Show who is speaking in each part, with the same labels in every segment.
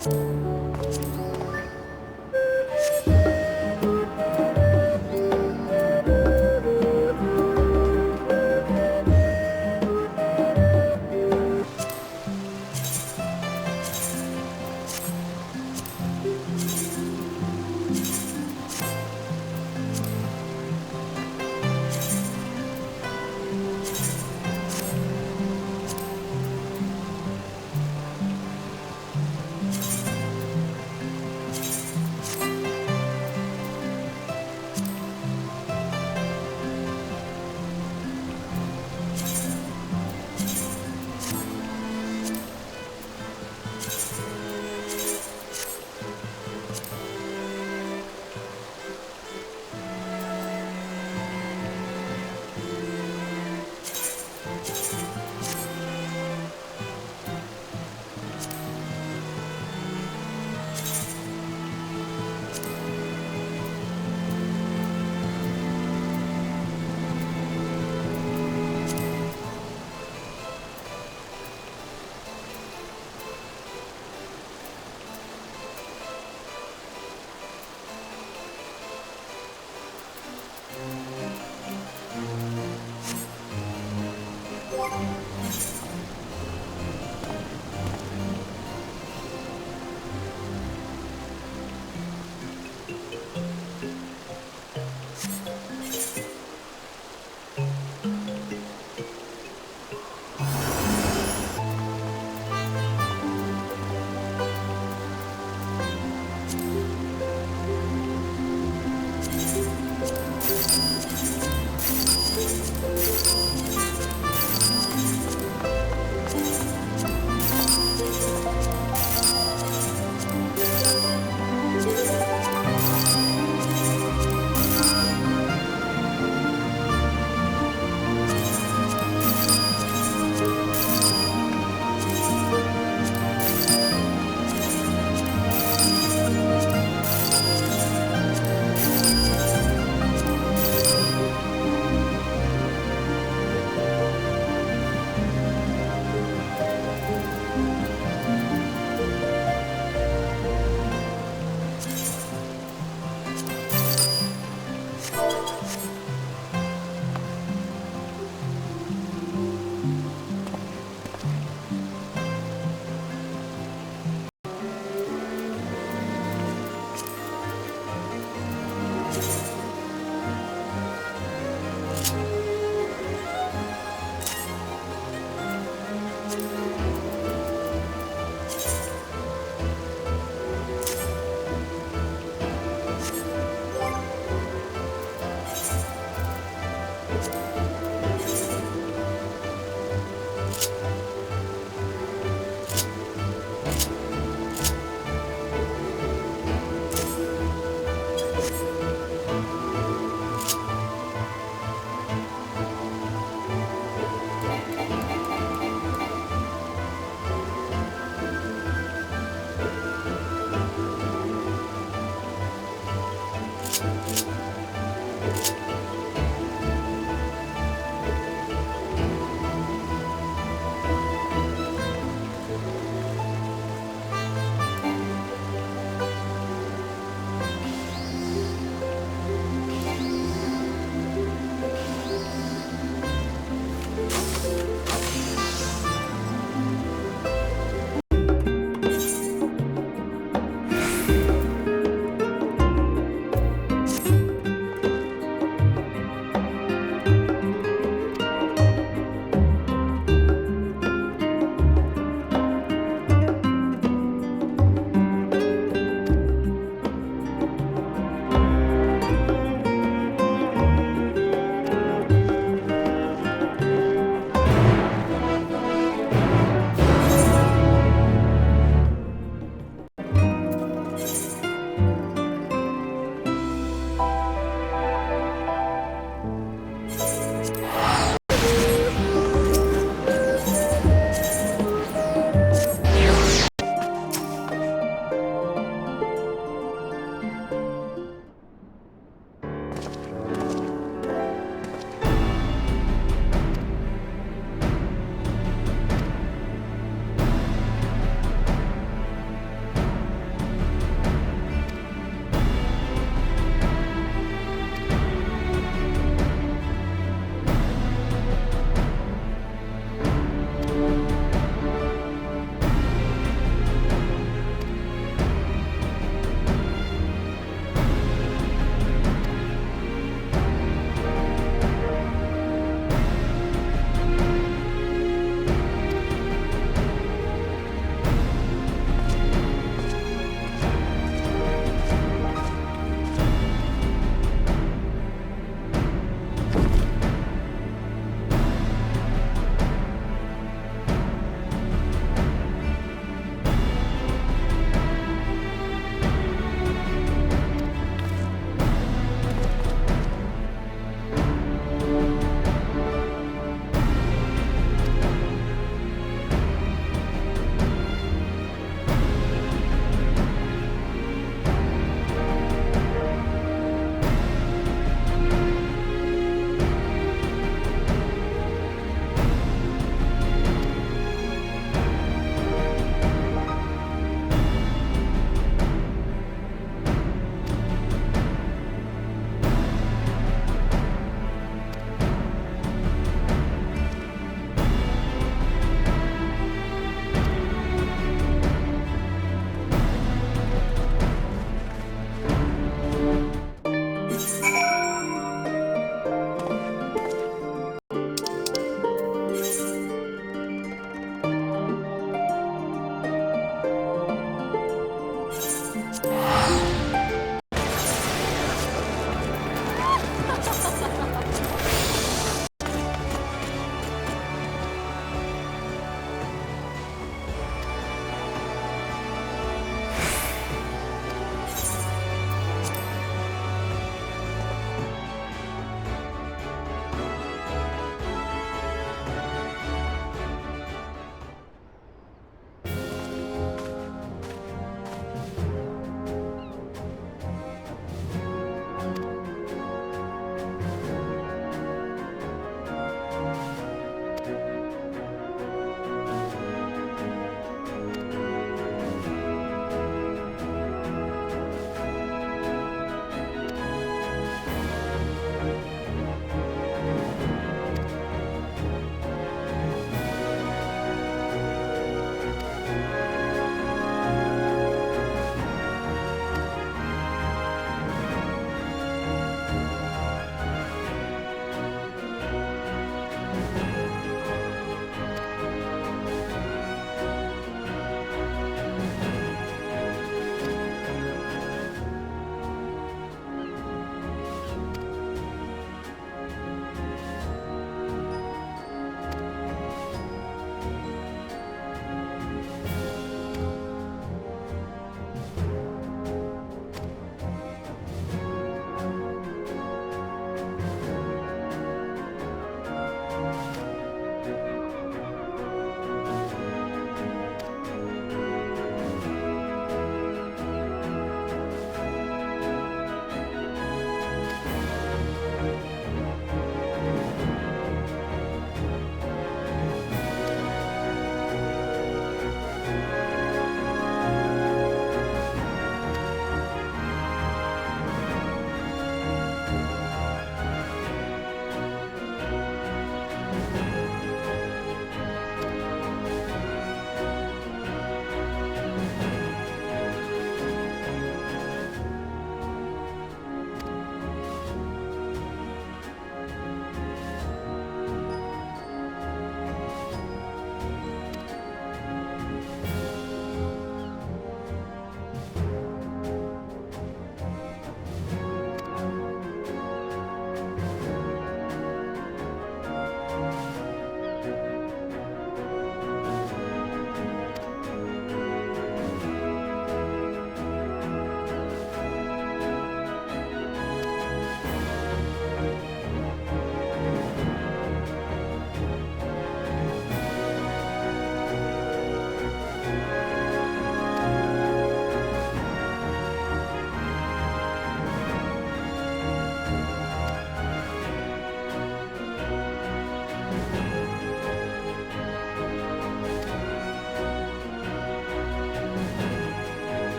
Speaker 1: โ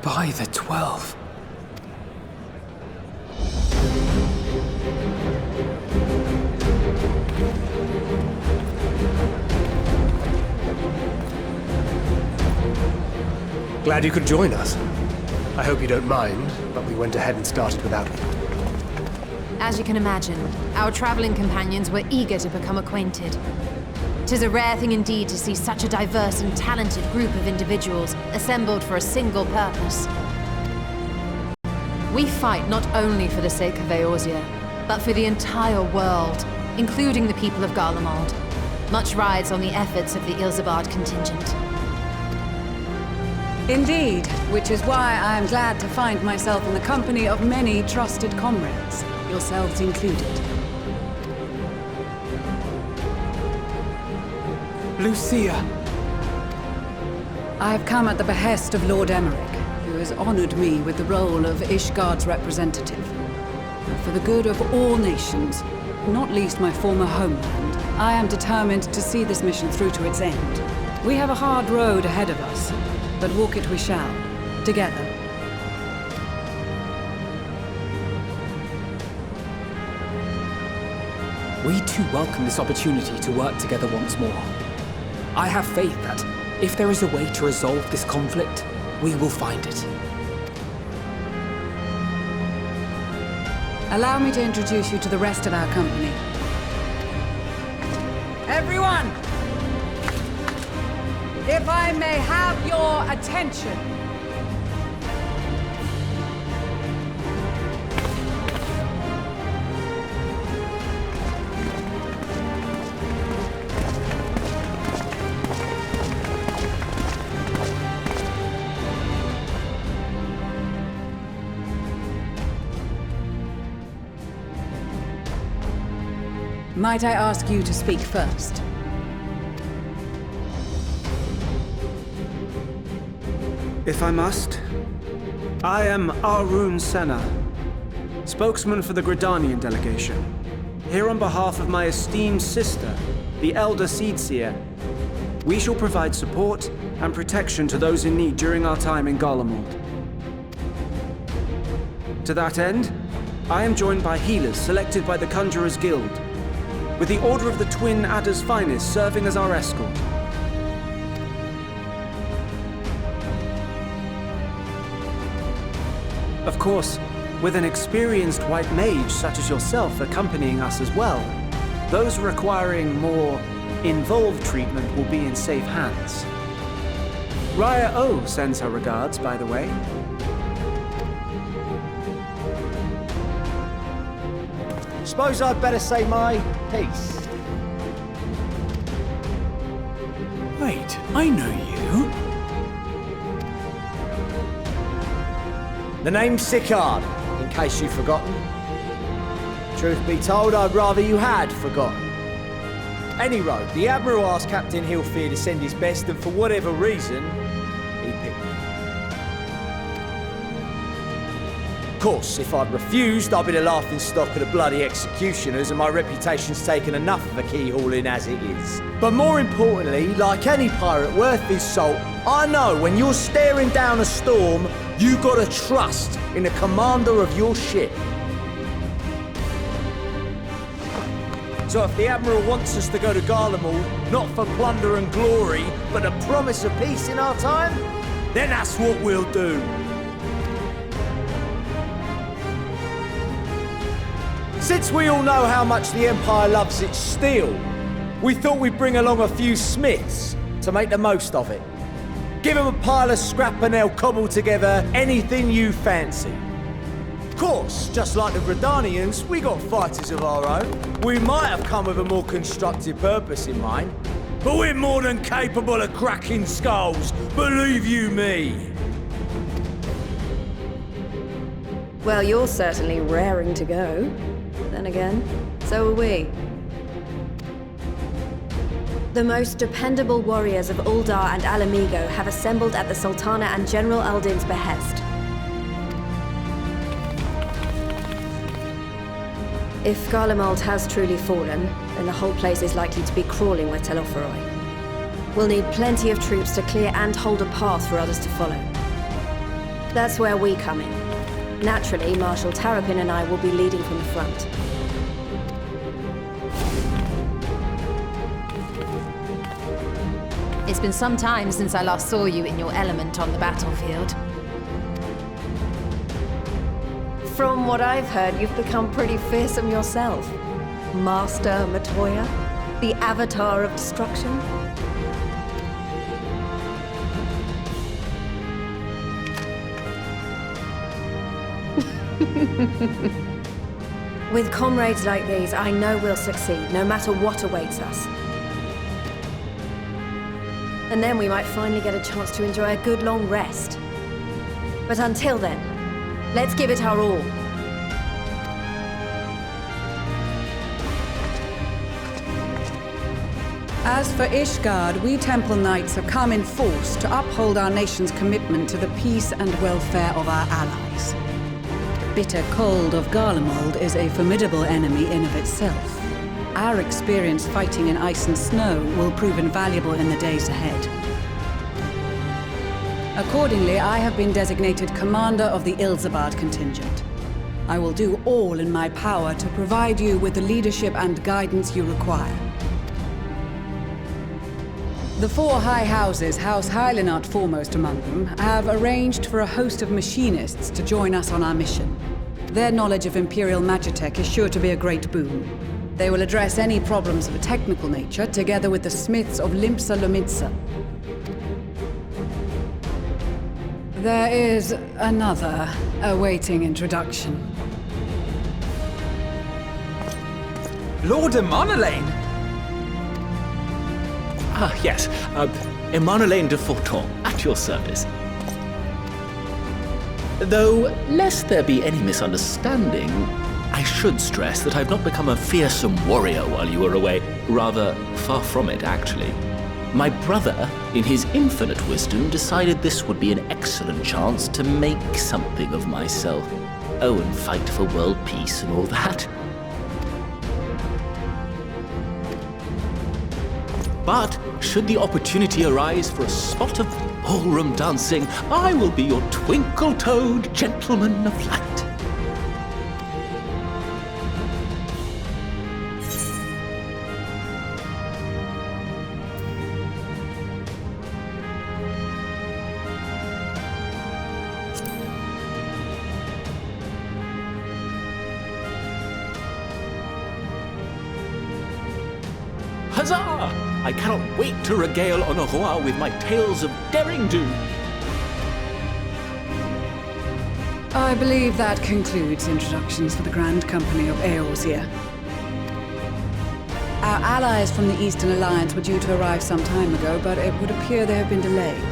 Speaker 1: By the 12.
Speaker 2: Glad you could join us. I hope you don't mind, but we went ahead and started without you.
Speaker 3: As you can imagine, our traveling companions were eager to become acquainted. 'Tis a rare thing indeed to see such a diverse and talented group of individuals assembled for a single purpose. We fight not only for the sake of Eorzea, but for the entire world, including the people of Glamour. Much rides on the efforts of the Ilsabard contingent.
Speaker 4: Indeed, which is why I am glad to find myself in the company of many trusted comrades, yourselves included.
Speaker 1: Lucia!
Speaker 4: I have come at the behest of Lord Emmerich, who has honored me with the role of Ishgard's representative. For the good of all nations, not least my former homeland, I am determined to see this mission through to its end. We have a hard road ahead of us, but walk it we shall, together.
Speaker 1: We too welcome this opportunity to work together once more. I have faith that, if there is a way to resolve this conflict, we will find it.
Speaker 4: Allow me to introduce you to the rest of our company. Everyone! If I may have your attention. Might I ask you to speak first?
Speaker 5: If I must, I am A-Ruhn-Senna, spokesman for the Gridanian delegation, here on behalf of my esteemed sister, the Elder Seedseer. We shall provide support and protection to those in need during our time in Glamour. To that end, I am joined by healers selected by the Conjurers Guild, with the Order of the Twin Adder's Finest serving as our escort. Of course, with an experienced white mage such as yourself accompanying us as well, those requiring more involved treatment will be in safe hands. Raya O sends her regards, by the way.
Speaker 6: Suppose I'd better say my piece.
Speaker 1: Wait, I know you.
Speaker 6: The name's Sicard, in case you've forgotten. Truth be told, I'd rather you had forgotten. Any road, the Admiral asked Captain Hillfear to send his best, and for whatever reason, he picked me. Of course, if I'd refused, I'd be the laughingstock of the bloody executioners, and my reputation's taken enough of a keyhauling as it is. But more importantly, like any pirate worth his salt, I know when you're staring down a storm, you gotta trust in the commander of your ship. So if the Admiral wants us to go to Glamour, not for plunder and glory, but a promise of peace in our time, then that's what we'll do. Since we all know how much the Empire loves its steel, we thought we'd bring along a few smiths to make the most of it. Give them a pile of scrap and they'll cobble together anything you fancy. Of course, just like the Gridanians, we got fighters of our own. We might have come with a more constructive purpose in mind, but we're more than capable of cracking skulls, believe you me.
Speaker 7: Well, you're certainly raring to go. Then again, so are we. The most dependable warriors of Uldar and Alamigo have assembled at the Sultana and General Aldin's behest. If Garlemald has truly fallen, then the whole place is likely to be crawling with Telophoroi. We'll need plenty of troops to clear and hold a path for others to follow. That's where we come in. Naturally, Marshal PanyapiN and I will be leading from the front.
Speaker 3: It's been some time since I last saw you in your element on the battlefield.
Speaker 7: From what I've heard, you've become pretty fearsome yourself. Master Materia, the avatar of destruction. With comrades like these, I know we'll succeed, no matter what awaits us. And then we might finally get a chance to enjoy a good long rest. But until then, let's give it our all.
Speaker 4: As for Ishgard, we Temple Knights have come in force to uphold our nation's commitment to the peace and welfare of our allies. Bitter cold of Garlemald is a formidable enemy in of itself. Our experience fighting in ice and snow will prove invaluable in the days ahead. Accordingly, I have been designated commander of the Ilzabard contingent. I will do all in my power to provide you with the leadership and guidance you require. The four high houses, House Hylinart foremost among them, have arranged for a host of machinists to join us on our mission. Their knowledge of Imperial Magitech is sure to be a great boon. They will address any problems of a technical nature, together with the smiths of Limsa Lominsa. There is another awaiting introduction.
Speaker 8: Lord Emanolain!
Speaker 9: Ah, yes. Emanolain de Forton, at your service. Though, lest there be any misunderstanding, I should stress that I've not become a fearsome warrior while you were away. Rather, far from it, actually. My brother, in his infinite wisdom, decided this would be an excellent chance to make something of myself. Oh, and fight for world peace and all that. But, should the opportunity arise for a spot of ballroom dancing, I will be your twinkle-toed gentleman of light. Huzzah! I cannot wait to regale Honoroa with my tales of daring-do.
Speaker 4: I believe that concludes introductions for the Grand Company of Eorzea. Our allies from the Eastern Alliance were due to arrive some time ago, but it would appear they have been delayed.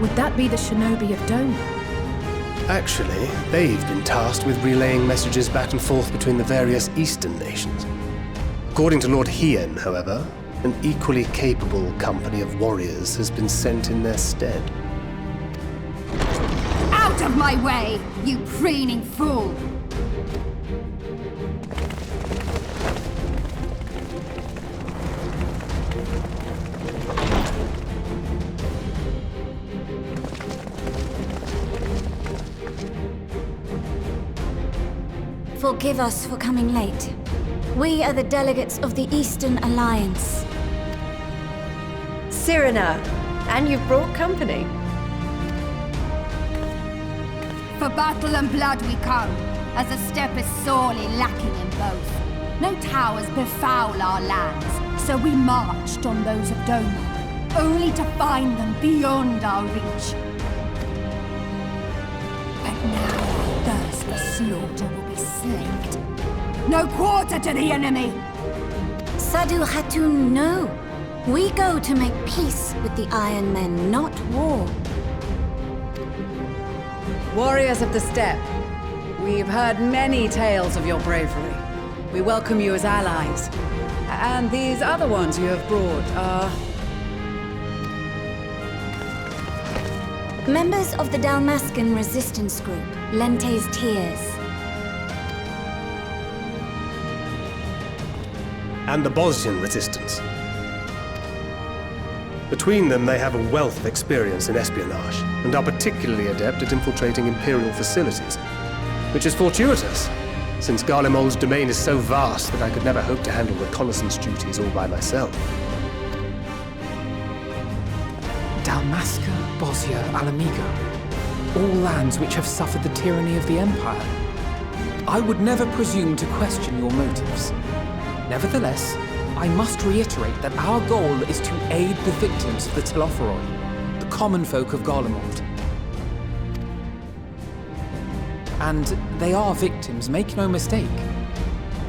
Speaker 3: Would that be the Shinobi of Dome?
Speaker 2: Actually, they've been tasked with relaying messages back and forth between the various Eastern nations. According to Lord Mhigan, however, an equally capable company of warriors has been sent in their stead.
Speaker 10: Out of my way, you preening fool!
Speaker 11: Forgive us for coming late. We are the delegates of the Eastern Alliance.
Speaker 7: Cirina, and you've brought company.
Speaker 10: For battle and blood we come, as a step is sorely lacking in both. No towers befoul our lands, so we marched on those of Doma, only to find them beyond our reach. But now our thirst for slaughter will be slaked. No quarter to the enemy!
Speaker 11: Sadu Hatun, no. We go to make peace with the Iron Men, not war.
Speaker 4: Warriors of the Steppe, we've heard many tales of your bravery. We welcome you as allies. And these other ones you have brought are...
Speaker 11: members of the Dalmascan resistance group, Lente's Tears.
Speaker 2: And the Bosnian resistance. Between them, they have a wealth of experience in espionage, and are particularly adept at infiltrating Imperial facilities. Which is fortuitous, since Garlemald's domain is so vast that I could never hope to handle reconnaissance duties all by myself.
Speaker 1: Dalmasca, Bosnia, Alamiga. All lands which have suffered the tyranny of the Empire. I would never presume to question your motives. Nevertheless, I must reiterate that our goal is to aid the victims of the Telophoroi, the common folk of Garlemald. And they are victims, make no mistake.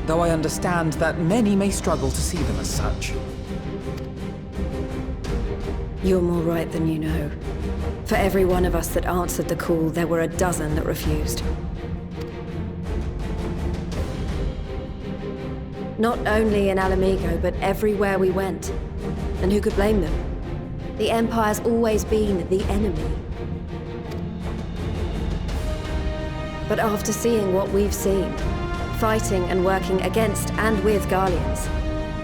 Speaker 1: Though I understand that many may struggle to see them as such.
Speaker 7: You're more right than you know. For every one of us that answered the call, there were a dozen that refused. Not only in Alamigo, but everywhere we went. And who could blame them? The Empire's always been the enemy. But after seeing what we've seen, fighting and working against and with Garleans,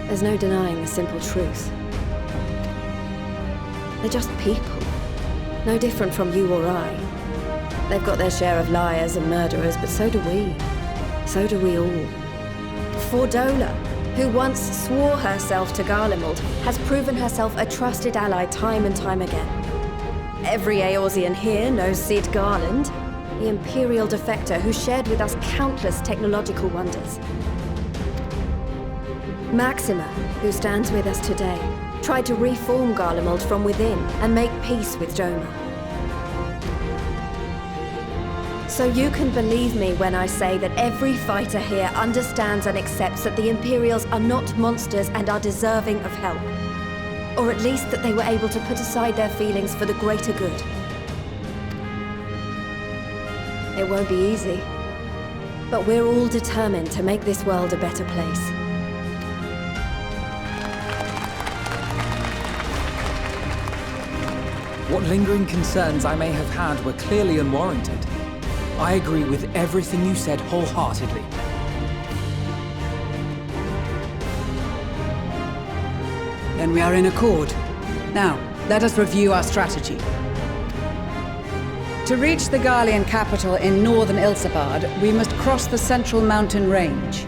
Speaker 7: there's no denying the simple truth. They're just people. No different from you or I. They've got their share of liars and murderers, but so do we. So do we all. Fordola, who once swore herself to Garlemald, has proven herself a trusted ally time and time again. Every Eorzean here knows Cid Garland, the Imperial defector who shared with us countless technological wonders. Maxima, who stands with us today, tried to reform Garlemald from within and make peace with Doma. So you can believe me when I say that every fighter here understands and accepts that the Imperials are not monsters and are deserving of help. Or at least that they were able to put aside their feelings for the greater good. It won't be easy, but we're all determined to make this world a better place.
Speaker 1: What lingering concerns I may have had were clearly unwarranted. I agree with everything you said wholeheartedly.
Speaker 4: Then we are in accord. Now, let us review our strategy. To reach the Garlean capital in northern Ilsabard, we must cross the central mountain range.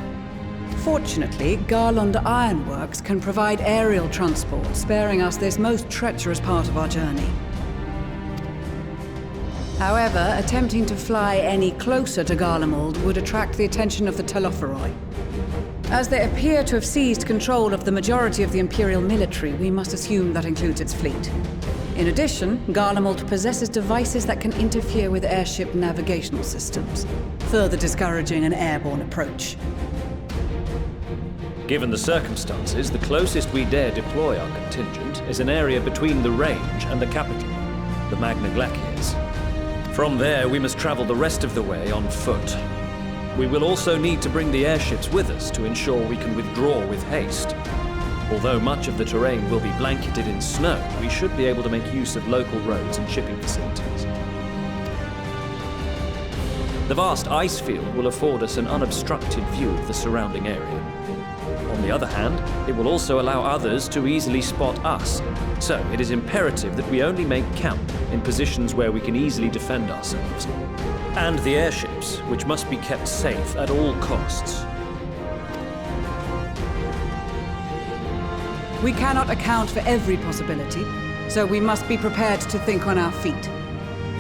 Speaker 4: Fortunately, Garlond Ironworks can provide aerial transport, sparing us this most treacherous part of our journey. However, attempting to fly any closer to Garlemald would attract the attention of the Telophoroi. As they appear to have seized control of the majority of the Imperial military, we must assume that includes its fleet. In addition, Garlemald possesses devices that can interfere with airship navigational systems, further discouraging an airborne approach.
Speaker 12: Given the circumstances, the closest we dare deploy our contingent is an area between the range and the capital, the Magna Glaciers. From there, we must travel the rest of the way on foot. We will also need to bring the airships with us to ensure we can withdraw with haste. Although much of the terrain will be blanketed in snow, we should be able to make use of local roads and shipping facilities. The vast ice field will afford us an unobstructed view of the surrounding area. On the other hand, it will also allow others to easily spot us, so it is imperative that we only make camp in positions where we can easily defend ourselves. And the airships, which must be kept safe at all costs.
Speaker 4: We cannot account for every possibility, so we must be prepared to think on our feet.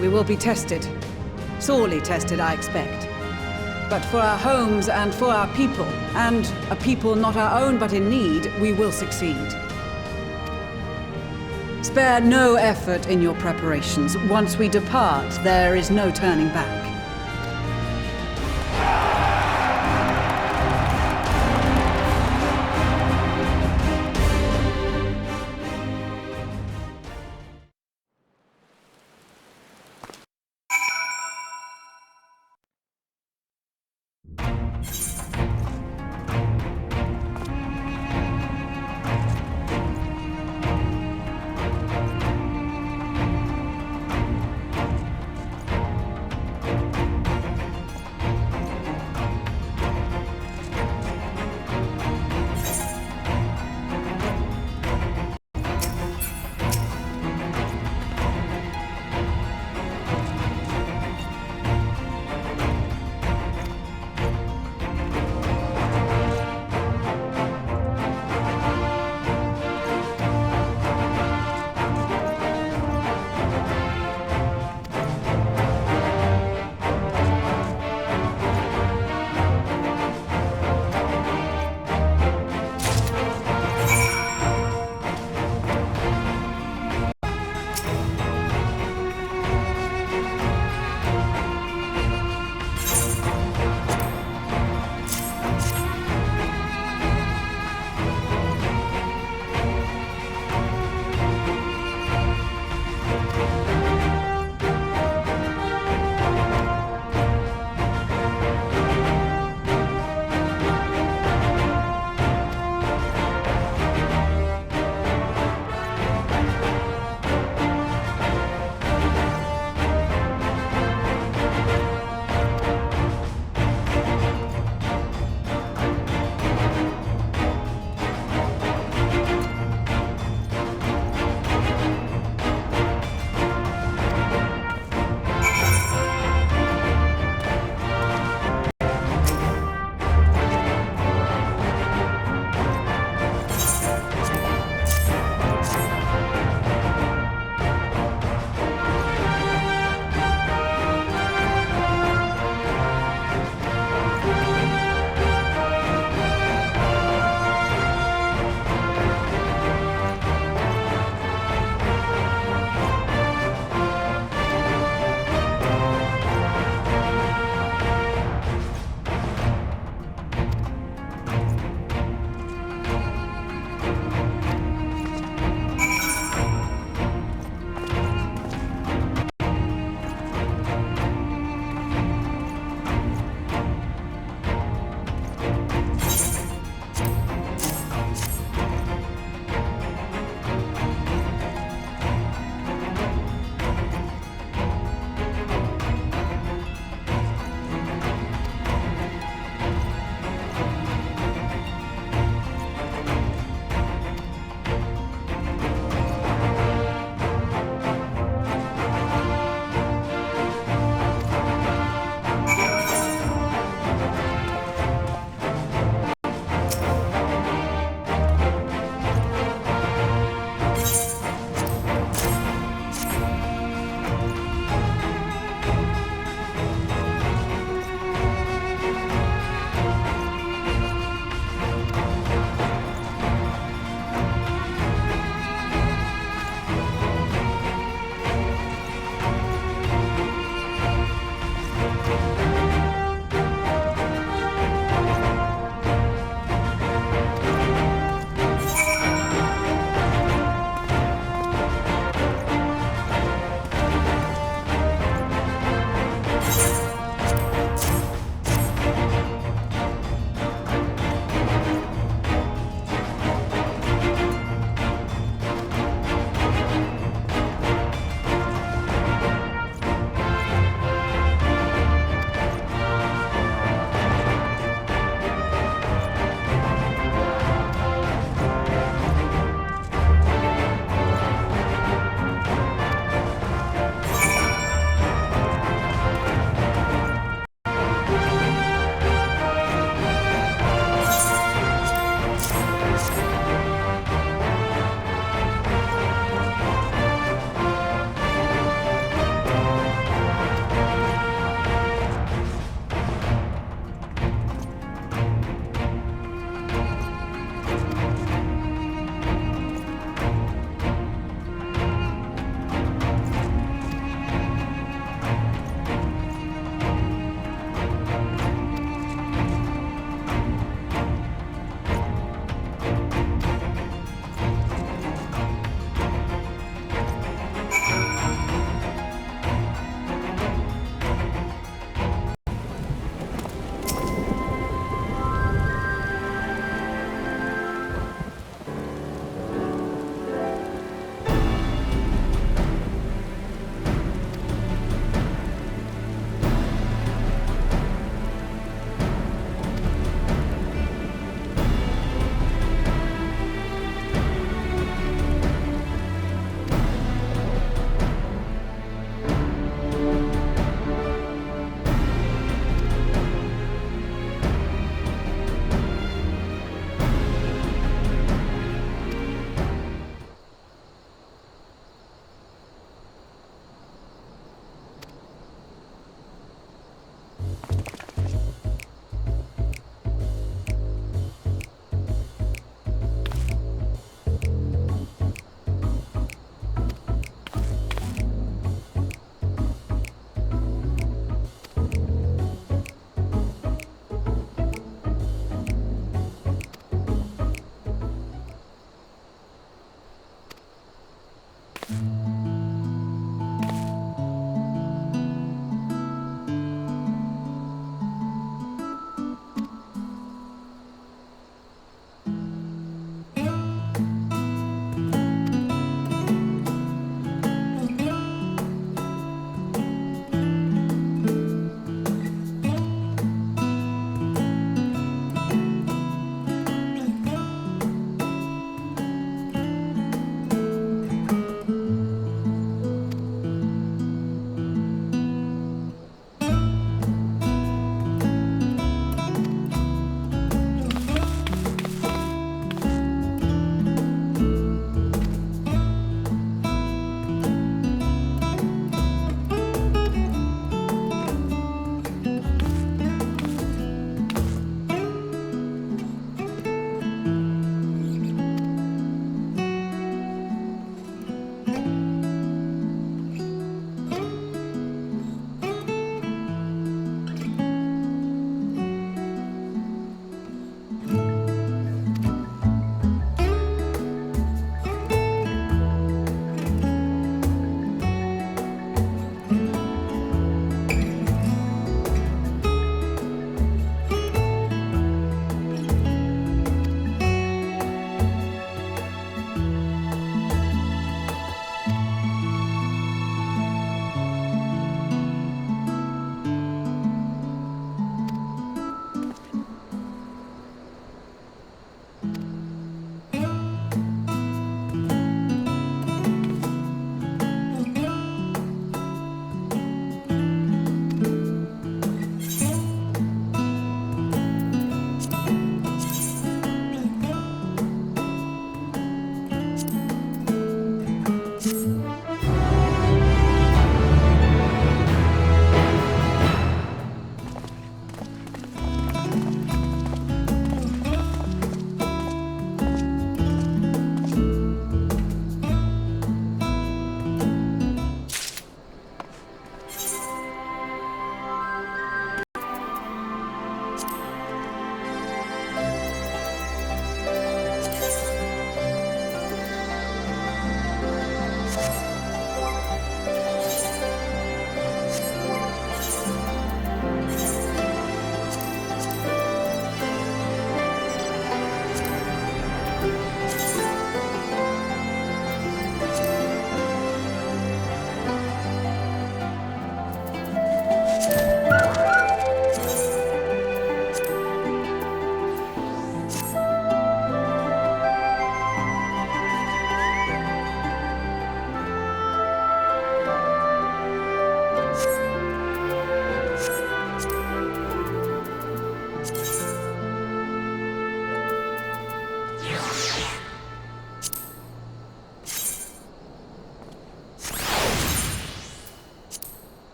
Speaker 4: We will be tested. Sorely tested, I expect. But for our homes and for our people, and a people not our own but in need, we will succeed. Spare no effort in your preparations. Once we depart, there is no turning back.